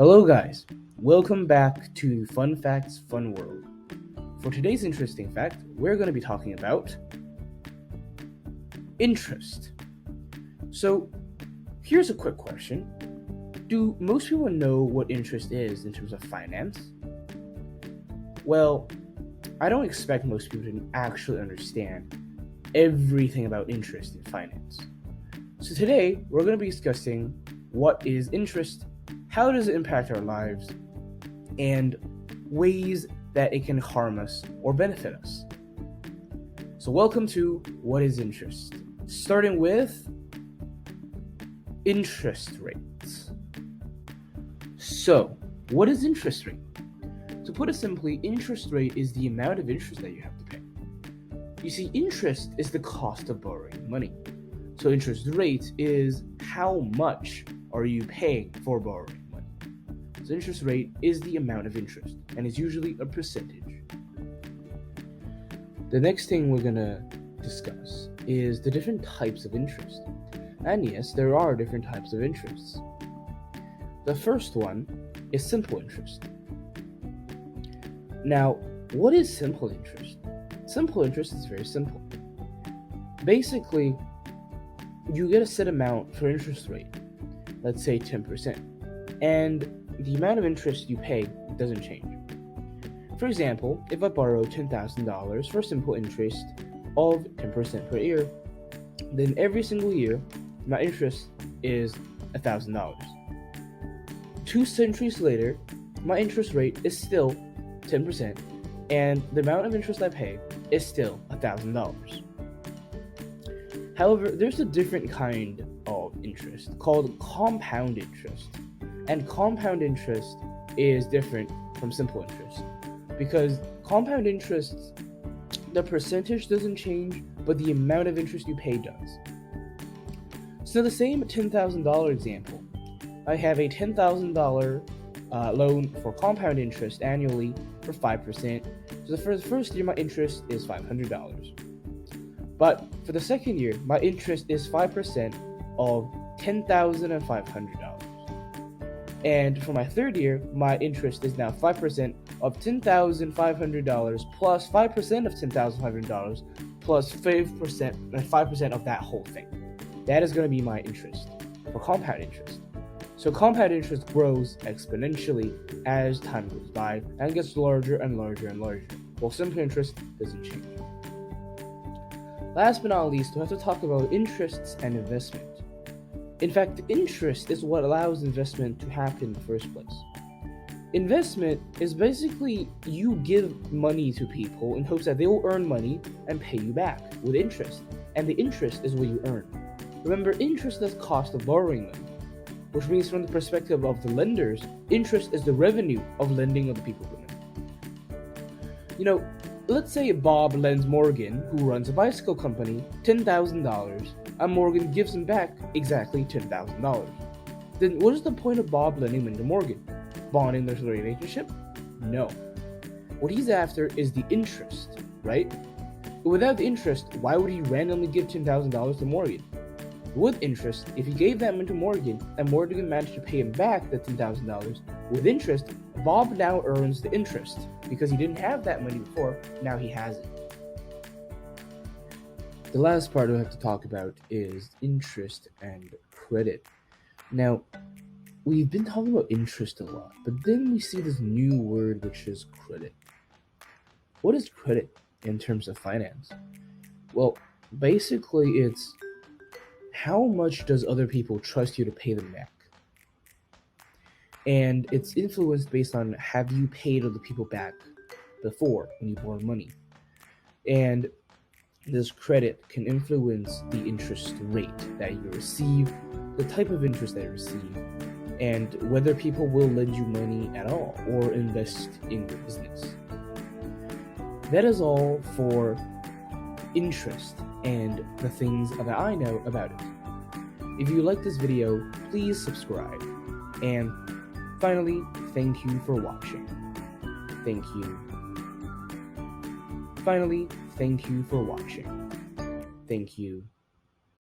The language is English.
Hello, guys. Welcome back to Fun Facts Fun World. For today's interesting fact, we're going to be talking about interest. So, here's a quick question. Do most people know what interest is in terms of finance? Well, I don't expect most people to actually understand everything about interest in finance. So today, we're going to be discussing what is interest, how does it impact our lives, and ways that it can harm us or benefit us. So welcome to What is Interest? Starting with interest rates. So, what is interest rate? To put it simply, interest rate is the amount of interest that you have to pay. You see, interest is the cost of borrowing money. So interest rate is how much are you paying for borrowing money. So interest rate is the amount of interest, and it's usually a percentage. The next thing we're going to discuss is the different types of interest. And yes, there are different types of interests. The first one is simple interest. Now, what is simple interest? Simple interest is very simple. Basically, you get a set amount for interest rate, let's say 10%, and the amount of interest you pay doesn't change. For example, if I borrow $10,000 for simple interest of 10% per year, then every single year, my interest is $1,000. 2 centuries later, my interest rate is still 10%, and the amount of interest I pay is still $1,000. However, there's a different kind of interest called compound interest. And compound interest is different from simple interest because compound interest, the percentage doesn't change, but the amount of interest you pay does. So the same $10,000 example, I have a $10,000 loan for compound interest annually for 5%. So for the first year, my interest is $500. But for the second year, my interest is 5% of $10,500. And for my third year, my interest is now 5% of $10,500 plus 5% of $10,500 plus 5% of that whole thing. That is going to be my interest for compound interest. So compound interest grows exponentially as time goes by and gets larger and larger and larger, while simple interest doesn't change. Last but not least, we have to talk about interests and investment. In fact, interest is what allows investment to happen in the first place. Investment is basically you give money to people in hopes that they will earn money and pay you back with interest, and the interest is what you earn. Remember, interest is the cost of borrowing money, which means from the perspective of the lenders, interest is the revenue of lending of the people who lend. Let's say Bob lends Morgan, who runs a bicycle company, $10,000, and Morgan gives him back exactly $10,000. Then what is the point of Bob lending money to Morgan? Bonding their relationship? No. What he's after is the interest, right? Without the interest, why would he randomly give $10,000 to Morgan? With interest, if he gave that money to Morgan, and Morgan managed to pay him back the $10,000, with interest, Bob now earns the interest. Because he didn't have that money before, now he has it. The last part we have to talk about is interest and credit. Now, we've been talking about interest a lot, but then we see this new word which is credit. What is credit in terms of finance? Well, basically it's how much does other people trust you to pay them back? And it's influenced based on have you paid other people back before when you borrow money. And this credit can influence the interest rate that you receive, the type of interest that you receive, and whether people will lend you money at all or invest in your business. That is all for interest and the things that I know about it. If you like this video, please subscribe. And finally, thank you for watching. Thank you. Finally, thank you for watching. Thank you.